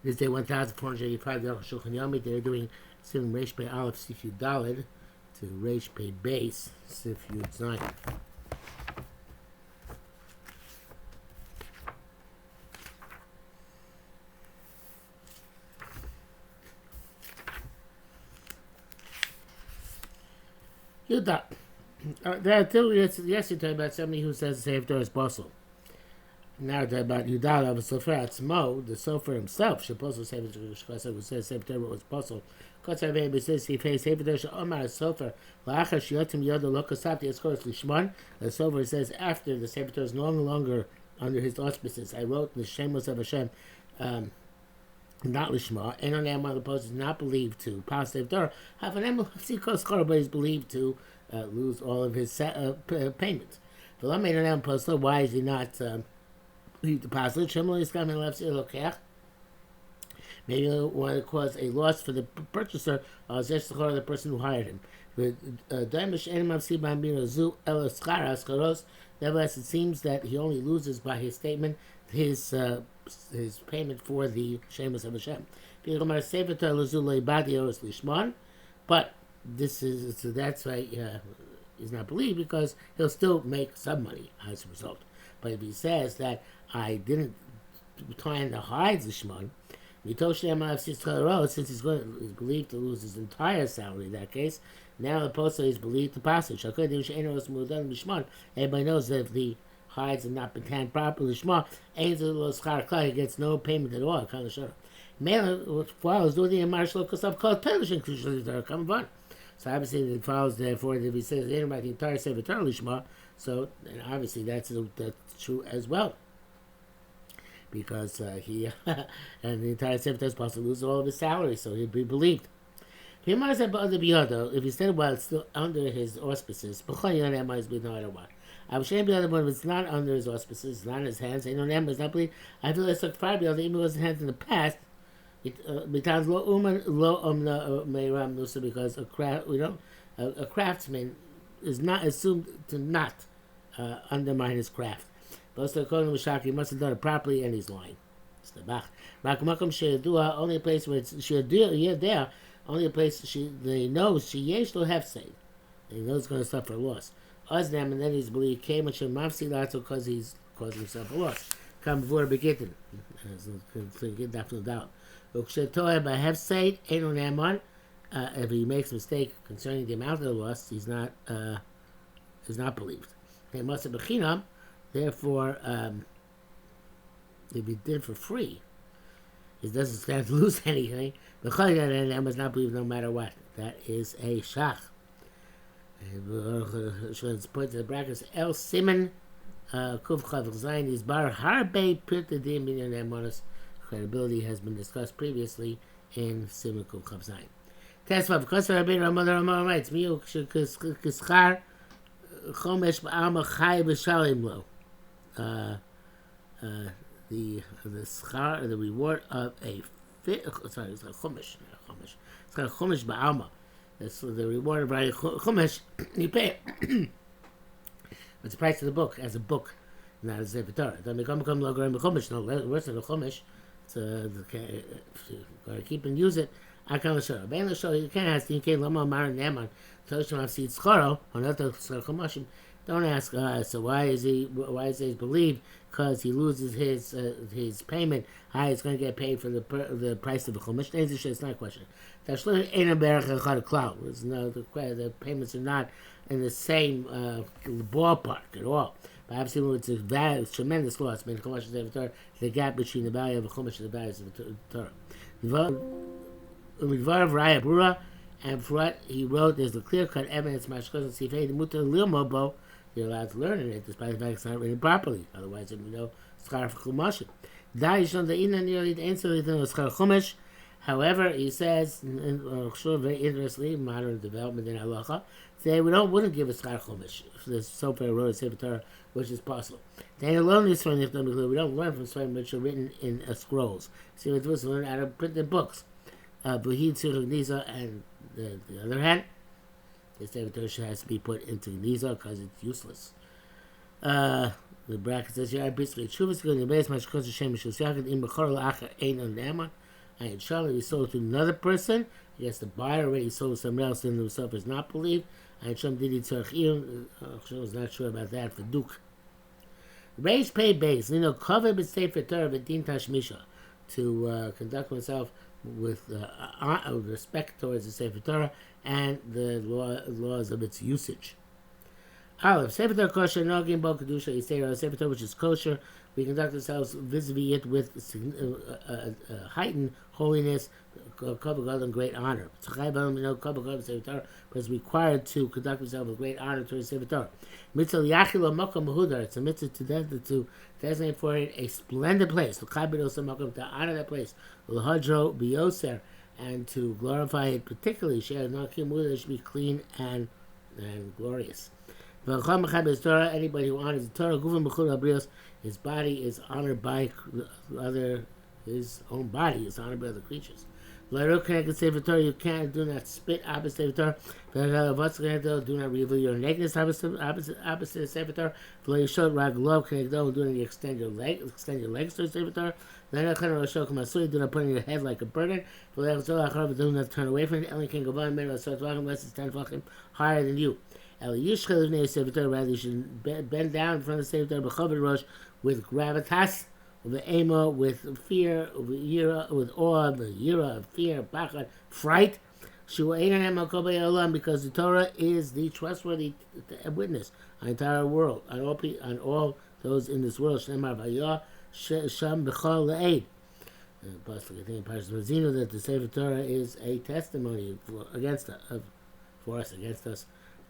This day 1485, the Arukh HaShulchan Yomi, they're doing Sim Reish Pei Aleph Sif Yud Daled to Reish Pei Beis Sif Yud Zayin. Yudah. Yes, you're talking about somebody who says the Sefer Torah is possible. Now we're talking about Yudah of a Sofer Atzmo, the Sofer himself, supposed to say who says Sefer Torah was possible. Kotzar Rebbe says he faced Sefer Torah Omar Sofer La'achar Shiotim Yodo Lo Kasabti Eskoros Lishmon. The Sofer says after the Sefer Torah is no longer under his auspices. I wrote the Shemos of Hashem. Not Lishma, and on one of the posts is not believed to pass the Torah. Half an animal, but is believed to lose all of his payments. The law made an post. Why is he not believed to pass it? Maybe he want to cause a loss for the purchaser, or the person who hired him. Nevertheless, it seems that he only loses by his statement his payment for the Shemos of Hashem. But this is so that's why he's not believed, because he'll still make some money as a result. But if he says that I didn't try to hide the Shmon, since he's believed to lose his entire salary in that case, now the poster is believed to pass it. Everybody knows that if the hides have not been tanned properly, he gets no payment at all. What follows, do the marshal because of called penalty come on. So obviously it follows, therefore, if he says about the entire Sefer Torah Lishma, so and obviously that's true as well. Because he and the entire Sefer Torah is supposed to lose all of his salary, so he'd be believed. If he said while it's still under his auspices, if it's not under his auspices, it's not in his hands, it's not believed. I feel it's like far beyond, even though it was in hands in the past, because a craftsman is not assumed to not undermine his craft. But he must have done it properly, and he's lying. It's the Bach. Only a place where it's there, only a place they know she will have saved. They know it's going to suffer a loss. And then he's believed came because he's causing himself a loss. Come before the beginning. If he makes a mistake concerning the amount of the loss, he's not believed. Therefore, if he did it for free, he doesn't stand to lose anything. But he must not believe no matter what. That is a shach. It's put to the brackets El Simon Kuf Chav Zayin is Bar Harbe Pirtadim Binyan Emonos. Credibility has been discussed previously in Simon Kuf Chav Zayin. Tesvav because Rabbi Ramah writes Miu Kischar Chomesh Ba'alma Chai B'Shalim Lo. The schar, the reward of a sorry, it's like Chomesh. It's like Chomesh Ba'alma. That's the reward of writing Chumash. You pay it. It's the price of the book, as a book, not as a Sefer Torah. Don't become logo and Chumash. No, worse than a Chumash. Gotta keep and use it. I can't show. Ben show you can't ask. You can't lama mar neman. Toshim have seed scharo. Another scharo. Don't ask. So why is he believed? Because he loses his payment. How he's going to get paid for the price of the chumash? It's not a question. The payments are not in the same ballpark at all. But absolutely, it's a tremendous loss. The gap between the value of a chumash and the value of the Torah. And for what he wrote, there's a clear-cut evidence. You're allowed to learn it, despite the fact it's not written properly. Otherwise, there would be no schar for chumashim. However, he says, very interestingly, modern development in halacha, say we wouldn't give a schar chumash if the Sofer wrote a Sefer Torah, which is possible. They alone we don't learn from Svarim which are written in scrolls. See what it was learned out of printed books. And the other hand, the Sefer Torah has to be put into Gniza because it's useless. The bracket says here, basically, Shuvas going to base much because Hashem Mishus Yachid in Bechor La'achar Ein on Ne'aman. And Shalom, he sold to another person. I guess the buyer already sold someone else, and himself is not believed. And Shalom did Tzarchim. Shalom was not sure about that for Duke. Reish pay base. Cover B'Sefer Torah V'Din Tashmisha. To conduct oneself with respect towards the Sefer Torah and the laws of its usage. Aleph, Sefer Torah kosher, nogin bo kedusha yisera. Sefer Torah which is kosher, we conduct ourselves vis-a-vis it with heightened holiness, kavod and great honor. Because required to conduct ourselves with great honor towards Sefer Torah. Mitzvah yachil makom mahudar. It's a mitzvah to designate for it a splendid place. To honor that place. L'hadro biyoser, and to glorify it particularly. Should be clean and glorious. Anybody who honors the Torah, his body is honored by his own body is honored by other creatures. You can't do not spit opposite Sefer Torah. Do not reveal your nakedness opposite Sefer Torah. You show raglov connected. Do not extend your legs to Sefer Torah. Do not put in your head like a burden. Do not turn away from it. Only can go unless it's 10 tefachim higher than you. Rather, you should bend down in front of the Sefer Torah with gravitas, with ema, with fear, with yira, with awe, with yira, fear, pachad, fright. Because the Torah is the trustworthy witness on the entire world, on all those in this world. Shemar v'ayah sham b'chol le'ed. I think in Parashat Mazino that the Sefer Torah is a testimony against us.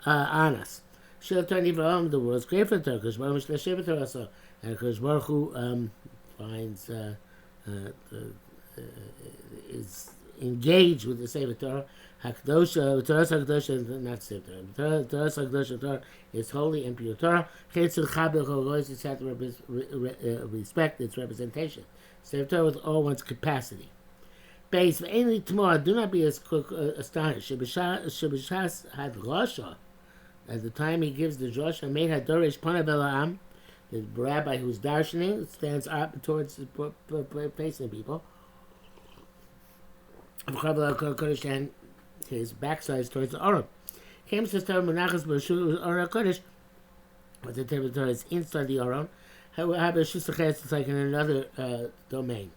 On us. She'll turn even the world's great for Torah. Because Baruch Hu Torah also, and because Baruch Hu finds is engaged with the Sefer Torah. Hakdosha, Torah Hakdosha, not Sefer Torah. Torah Hakdosha is holy and pure Torah. It's had to respect its representation. Sefer Torah with all one's capacity. Base mainly tomorrow. Do not be astonished. Shebishas had Rasha. At the time he gives the drasha, made hadorish panav el the rabbi who's darshaning stands up towards facing people. And his backside is towards the Aron. Came to start Menachas B'Shul Aron Kodesh, but the territory is inside the Aron. However, it's like in another domain.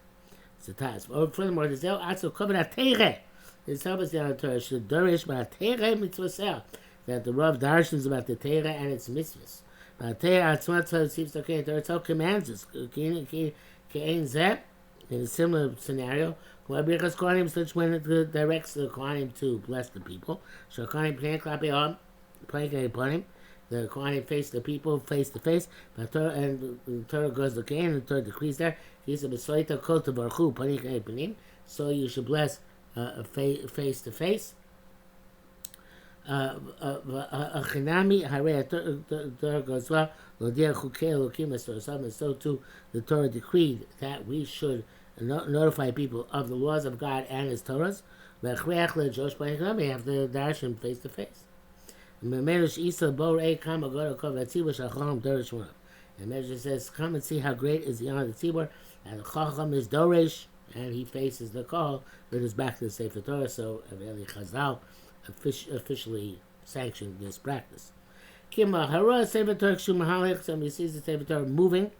It's a task. Furthermore, the Zel also covered a Teire. His help is the Torah should dorish, but a Teire mitzvah that the Rav darshans about the Torah and its mitzvahs. But Torah seems to okay. The Torah commands us. In a similar scenario, when it directs the Kohanim to bless the people, so Kohanim playing upon him. The Kohanim face the people face to face. But the Torah goes to Kohen, and the Torah decrees there. He's a B'Soita Kol to Baruch Hu Panim Panim. So you should bless face to face. Achinami Hare Torah goes well. Lodia Chukei Elokim Esor, and so too the Torah decreed that we should notify people of the laws of God and His Torahs. But we have to dash him face to face. And Medrash says, come and see how great is the honor of the tzibur, and the chacham is doresh, and he faces the call with his back to the Sefer Torah. So Eli Chazal officially sanctioned this practice. Kima hara Sefer Torah kshu somebody sees the Sefer Torah moving,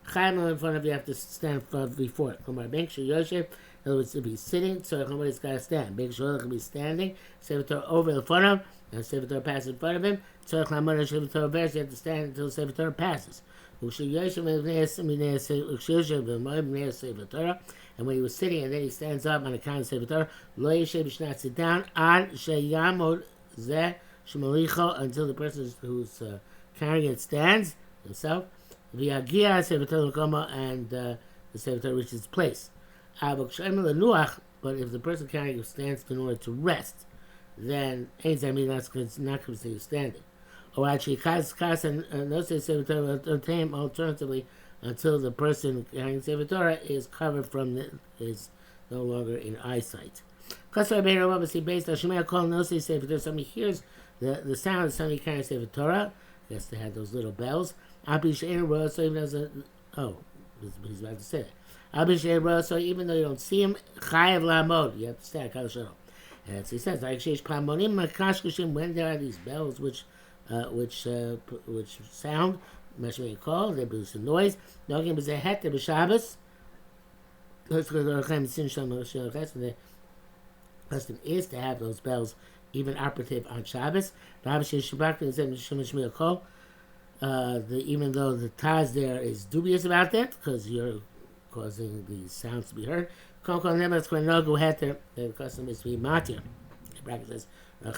chayim in front of you, have to stand before it. Kumar Bank Shul Yosef, in other words, to be sitting, so somebody's got to stand. Bank Shul can be standing, Sefer Torah over in front of him, and Sefer Torah passes in front of him. Tzorich Lamar Sefer Torah verse, you have to stand until Sefer Torah passes. And when he was sitting, and then he stands up on account of Sefer Torah, lo yeshev b'shnat, sit down, ad sheyamod zeh shemalicho, until the person who's carrying it stands himself. V'yagia Sefer Torah l'koma, and the Sefer Torah reaches its place. But if the person carrying it stands in order to rest, then ain't that mean that's not considered standing. Or actually, and no Sefer Torah alternatively until the person carrying Sefer Torah is covered from is no longer in eyesight. Based on Shemaya Kol no Sefer Torah, somebody hears the sound of somebody carrying Sefer Torah. Yes, they had those little bells. So even as he's about to say it. So even though you don't see him, chayav la'amod, you have to stand. And so he says, like sheish pamonim makashkushim, when there are these bells which sound, mashmei call, they produce a noise. Nogim b'zeh heter b'Shabbos. The custom is to have those bells even operative on Shabbos. Even though the Taz there is dubious about that, because you're causing the sounds to be heard. The custom is to be matir. The bracket says, the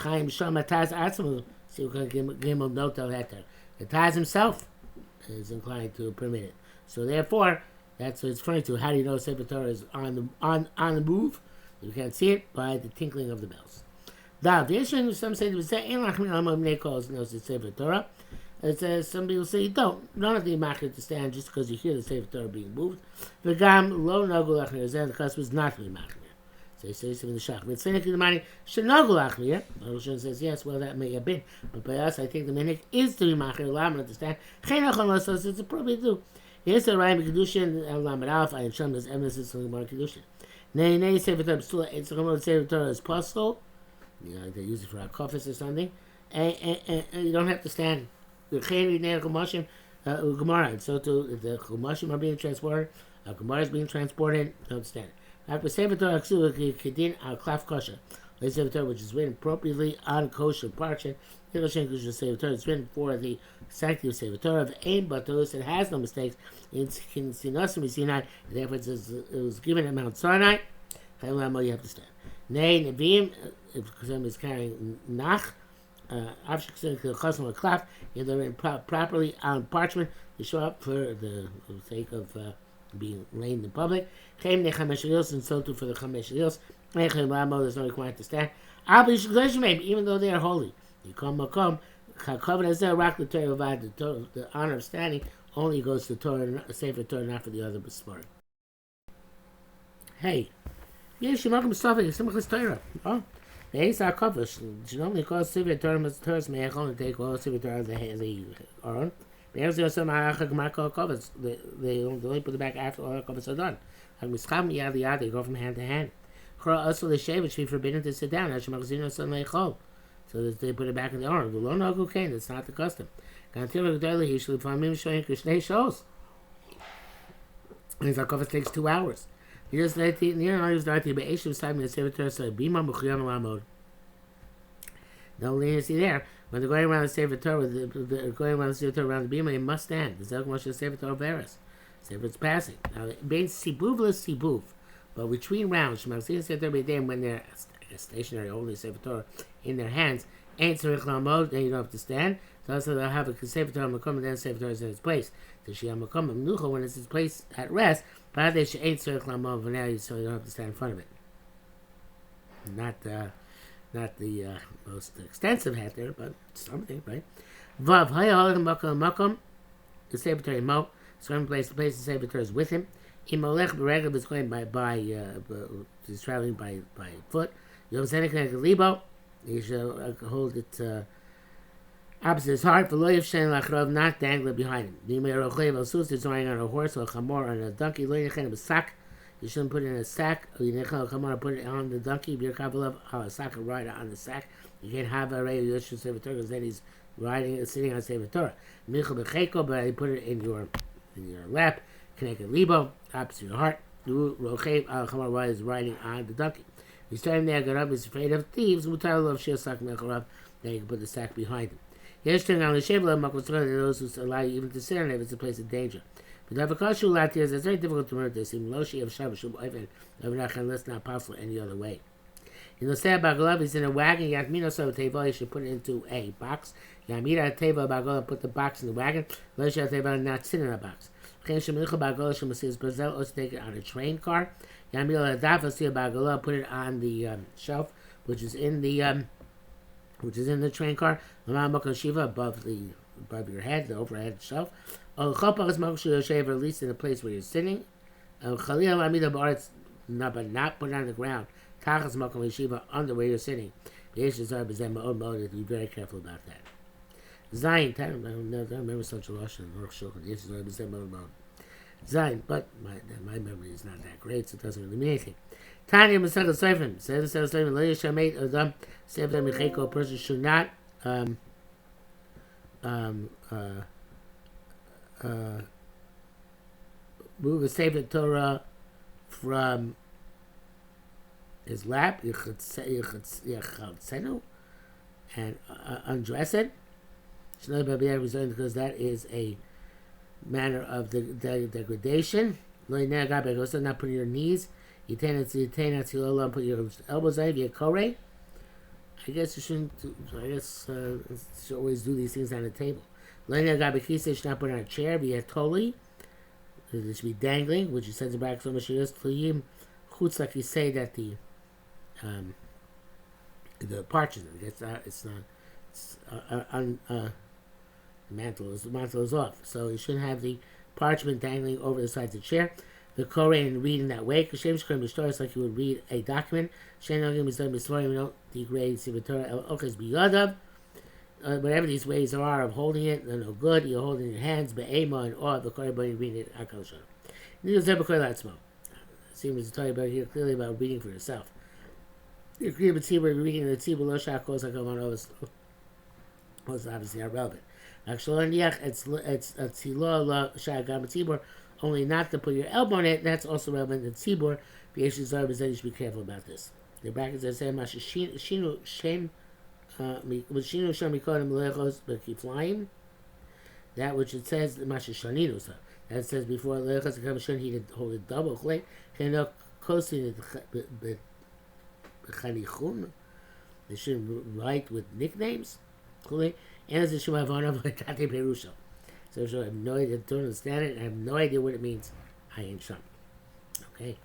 Taz himself is inclined to permit it. So therefore, that's what it's referring to. How do you know Sefer Torah is on the move? You can't see it by the tinkling of the bells. The issue, some say knows it's Sefer Torah. Some people say you don't have to be makir to stand just because you hear the Sefer Torah being moved. The custom is not to be makir. So he says in the shach. But saying the money shenagul Arukh says yes. Well, that may have been, but by us, I think the minhag is to be makir. Allow me to stand. So it's appropriate to do. Here's the Ryan Kedushin and Lamed Alf. I am shown this emphasis on the Gemara Kedushin. Nay, Sefer Torah Psula. It's the Gemara Sefer Torah is possible. They use it for a coffers or something, and you don't have to stand. The Chayri Nei Chumashim Gemara, and so too the Chumashim are being transported. Gemara is being transported. Don't stand. After Sefer Torah Ksula Kedin Al Klaf Kosher, the Sefer Torah which is written appropriately on kosher parchment. It's written for the sanctity of Sefer Torah of Ein Batos. It has no mistakes. It's in Sinai. Therefore, it was given at Mount Sinai. You have to stand. Nay, Nevi'im, if someone is carrying Nach, they're written properly on parchment to show up for the sake of being laid in public. And so too for the Chamesh Elios. There's no requirement to stand. Even though they are holy. The honor of standing only goes to Torah, Sefer Torah, not for the other B'smarim. Hey, oh, the Eis HaKovish, normally calls Sefer Torah, Torah's may only take all Sefer Torah the Aron. They only put it back after all the Kovas are done. They go from hand to hand. Also, the Shevet should be forbidden to sit down. So that they put it back in the arm. The lo nagu kain, that's not the custom. And his Akofas takes 2 hours. He just let the near hours start the Be'eshiv time in the Sefer Torah, so Bima Mukhyan Lamod. No leniency there. When they're going around the Sefer Torah, around the Bima, they must stand. The Zelk Moshe Sefer Torah Veris. Sefer it's passing. Now, being sibuv sibuv, but between rounds, when they're stationary, holding Sefer Torah in their hands, ain't tzarich lamod, then you don't have to stand. So also they'll have a Sefer Torah makom, and then Sefer Torah is in its place. The Shia makom menucha, when it's its place at rest, but they should ain't tzarich lamod for now, so you don't have to stand in front of it. Not the most extensive hat there, but something, right? Vav hayalim makom, the Sefer Torah mo, so from place to place, the Sefer Torah is with him. Imolech b'regel is going he's traveling by foot. Yom Zenek Libo, he shall hold it opposite his heart. For loyev shen lachrov, not dangle behind him. Nimei rochlev alsus is riding on a horse or a chamor on a donkey. Loyev a sack. You shouldn't put it in a sack. Or you chamor put it on the donkey. Bir kavalov a sack and ride on the sack. You can't have a rei yoshu Sefer Torah because then he's sitting on Sefer Torah. Michal becheko, but you put it in your lap. Connected libo, opposite your heart. Rochev al chamor is riding on the donkey. He's standing there, Garab is afraid of thieves, Mutar of Shir Sak Mecharav, then you can put the sack behind him. Here's turning on the Shevla, Makotra, those who allow you even to sit on it if it's a place of danger. But Avakashu Latias, it's very difficult to remember this, even Loshi of Shabashub Ivan, unless not possible any other way. In the Seh Bagalav, he's in a wagon, Yakmino So Teva, you should put it into a box. Yamira Teva Bagalav, put the box in the wagon, Loshi Teva, not sit in a box. Brazil also take it on a train car. Yamila Dafasi Bagala, put it on the shelf, which is in the train car. Shiva above your head, the overhead shelf. Or at least in the place where you're sitting. Khalil Amida Baritz, but not put it on the ground. Tachas Makam Shiva under where you're sitting. Be very careful about that. Zayin, I don't remember such a Russian. Zayin, but my memory is not that great, so it doesn't really mean anything. Tanya Masechah Seifim says Masechah Seifim Lo Yishameit Adam Sefer Micheko. A person should not um, uh, move a Sefer Torah from his lap, and undress it. Because that is a manner of the degradation. Not put your knees. Put your elbows on your kore. I guess you shouldn't. You should always do these things on the table. You should not put on a chair. Be a toli. It should be dangling, which he says in back so much. Chutz, like you say that the parchment. It's not. The mantle is off, so you shouldn't have the parchment dangling over the sides of the chair. The Koran and reading that way, because Shem Shkrim stories like you would read a document. Shem Nogim is done before you don't degrade Sivatora El Oches Biyadav. Whatever these ways are of holding it, they're no good. You're holding your hands, Be'ema and awe of the Koran, but you read it Akal Shana. Needles Zebra Koran Latzmo. Seems to tell you about here clearly about reading for yourself. The agree with Tzibur, reading the Tzibur Lo Shach Kos HaKavan Ovas was obviously not relevant. Actually, it's Tzilo Lo Shach Gam Tzibur. Only not to put your elbow on it, that's also relevant in Tzibur. You should be careful about this. The brackets that say, Shinu Shem Mikodim Lechos Bekiflaim. That which it says, Masha Shaninu. That says before Lechos Bekiflaim, he did hold it double. Keno Kosin Bechanichun. They shouldn't write with nicknames. And as a Shumavana Tate Perusha. So I have no idea, don't understand it, and I have no idea what it means. I ain't some. Okay.